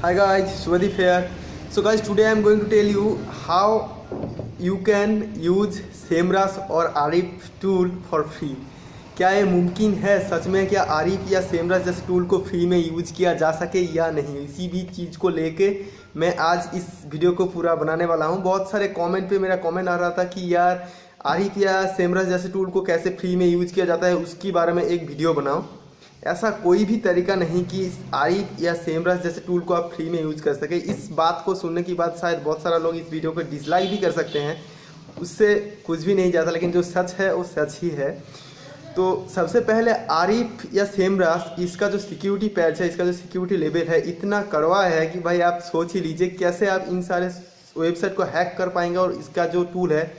Hi guys, Subhadip here. So guys, today I am going to tell you how you can use SMERush और Ahref tool for free. क्या ये मुमकिन है सच में क्या Ahref या SMERush जैसे टूल को फ्री में यूज किया जा सके या नहीं, इसी भी चीज़ को लेके मैं आज इस वीडियो को पूरा बनाने वाला हूँ। बहुत सारे कमेंट पे मेरा कमेंट आ रहा था कि यार Ahref या SMERush जैसे टूल को कैसे फ्री में यूज किया जाता है, उसके बारे में एक वीडियो बनाओ। ऐसा कोई भी तरीका नहीं कि Ahref या SMERush जैसे टूल को आप फ्री में यूज कर सके। इस बात को सुनने के बाद शायद बहुत सारा लोग इस वीडियो को डिसलाइक भी कर सकते हैं, उससे कुछ भी नहीं जाता, लेकिन जो सच है वो सच ही है। तो सबसे पहले Ahref या SMERush इसका जो सिक्योरिटी पैच है, इसका जो सिक्योरिटी लेवल है इतना कड़वा है कि भाई आप सोच ही लीजिए कैसे आप इन सारे वेबसाइट को हैक कर पाएंगे और इसका जो टूल है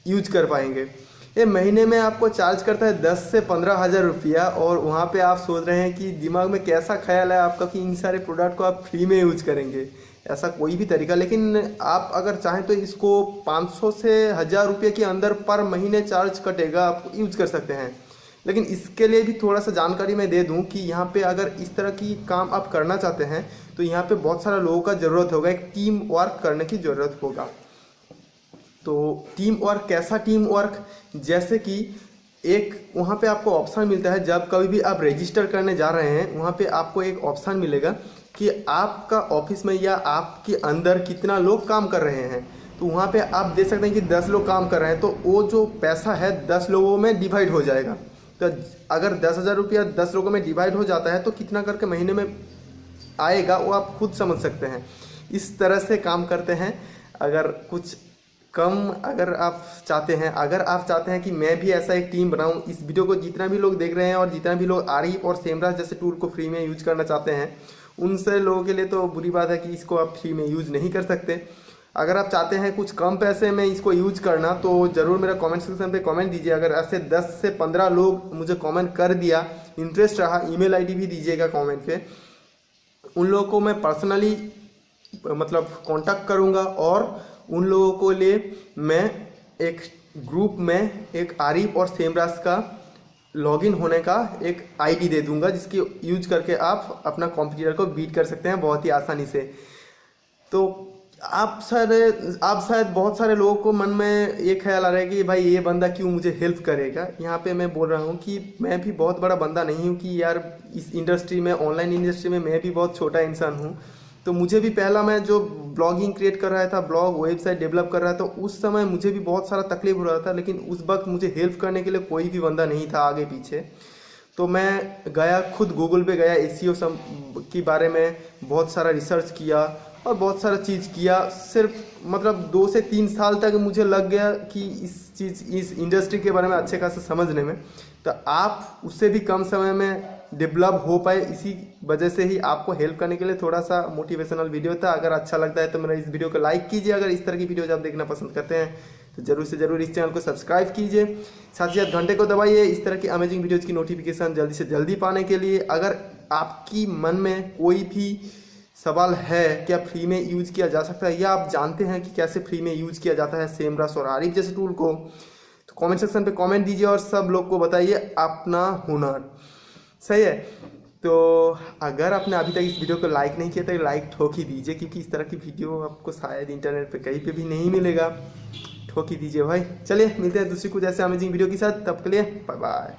यूज कर पाएंगे। ये महीने में आपको चार्ज करता है 10 से 15 हज़ार रुपया, और वहाँ पे आप सोच रहे हैं कि दिमाग में कैसा ख्याल है आपका कि इन सारे प्रोडक्ट को आप फ्री में यूज करेंगे। ऐसा कोई भी तरीका, लेकिन आप अगर चाहें तो इसको 500 से 1000 रुपये के अंदर पर महीने चार्ज कटेगा, आप यूज कर सकते हैं। लेकिन इसके लिए भी थोड़ा सा जानकारी मैं दे दूं कि यहाँ पे अगर इस तरह की काम आप करना चाहते हैं तो यहाँ पे बहुत सारा लोगों का ज़रूरत होगा, एक टीम वर्क करने की ज़रूरत होगा। तो टीम वर्क, कैसा टीम वर्क, जैसे कि एक वहाँ पे आपको ऑप्शन मिलता है जब कभी भी आप रजिस्टर करने जा रहे हैं, वहाँ पे आपको एक ऑप्शन मिलेगा कि आपका ऑफिस में या आपके अंदर कितना लोग काम कर रहे हैं। तो वहाँ पे आप देख सकते हैं कि 10 लोग काम कर रहे हैं, तो वो जो पैसा है 10 लोगों में डिवाइड हो जाएगा। तो अगर 10,000 रुपया 10 लोगों में डिवाइड हो जाता है तो कितना करके महीने में आएगा वो आप खुद समझ सकते हैं। इस तरह से काम करते हैं। अगर कुछ कम अगर आप चाहते हैं कि मैं भी ऐसा एक टीम बनाऊं, इस वीडियो को जितना भी लोग देख रहे हैं और जितना भी लोग Ahref और SMERush जैसे टूल को फ्री में यूज करना चाहते हैं, उनसे लोगों के लिए तो बुरी बात है कि इसको आप फ्री में यूज नहीं कर सकते। अगर आप चाहते हैं कुछ कम पैसे में इसको यूज करना तो ज़रूर मेरा कमेंट सेक्शन पे कमेंट दीजिए। अगर ऐसे 10 से 15 लोग मुझे कमेंट कर दिया, इंटरेस्ट रहा, ईमेल आईडी भी दीजिएगा कमेंट पे, उन लोगों को मैं पर्सनली मतलब कांटेक्ट करूंगा और उन लोगों को लिए मैं एक ग्रुप में एक Ahref और SMERush का लॉगिन होने का एक आईडी दे दूंगा, जिसकी यूज करके आप अपना कंप्यूटर को बीट कर सकते हैं बहुत ही आसानी से। तो आप शायद बहुत सारे लोगों को मन में ये ख्याल आ रहा है कि भाई ये बंदा क्यों मुझे हेल्प करेगा। यहाँ पे मैं बोल रहा हूँ कि मैं भी बहुत बड़ा बंदा नहीं हूँ कि यार इस इंडस्ट्री में, ऑनलाइन इंडस्ट्री में मैं भी बहुत छोटा इंसान हूँ। तो मुझे भी पहला मैं जो ब्लॉगिंग क्रिएट कर रहा था, ब्लॉग वेबसाइट डेवलप कर रहा था, उस समय मुझे भी बहुत सारा तकलीफ हो रहा था, लेकिन उस वक्त मुझे हेल्प करने के लिए कोई भी बंदा नहीं था आगे पीछे। तो मैं गया, खुद गूगल पे गया, एसईओ के बारे में बहुत सारा रिसर्च किया और बहुत सारा चीज़ किया। सिर्फ मतलब 2 से 3 साल तक मुझे लग गया कि इस इंडस्ट्री के बारे में अच्छे खासा समझने में। तो आप उससे भी कम समय में डेवलप हो पाए, इसी वजह से ही आपको हेल्प करने के लिए थोड़ा सा मोटिवेशनल वीडियो था। अगर अच्छा लगता है तो मेरा इस वीडियो को लाइक कीजिए। अगर इस तरह की वीडियोज आप देखना पसंद करते हैं तो जरूर से जरूर इस चैनल को सब्सक्राइब कीजिए, साथ ही साथ घंटे को दबाइए इस तरह की अमेजिंग वीडियोज़ की नोटिफिकेशन जल्दी से जल्दी पाने के लिए। अगर आपकी मन में कोई भी सवाल है क्या फ्री में यूज किया जा सकता है, या आप जानते हैं कि कैसे फ्री में यूज किया जाता है SMERush और Ahref जैसे टूल को, तो कमेंट सेक्शन पे कमेंट दीजिए और सब लोग को बताइए अपना हुनर। सही है। तो अगर आपने अभी तक इस वीडियो को लाइक नहीं किया तो लाइक ठोक ही दीजिए, क्योंकि इस तरह की वीडियो आपको शायद इंटरनेट पे कहीं पे भी नहीं मिलेगा। ठोक ही दीजिए भाई। चलिए मिलते हैं दूसरी कुछ ऐसे अमेजिंग वीडियो के साथ, तब के लिए बाय बाय।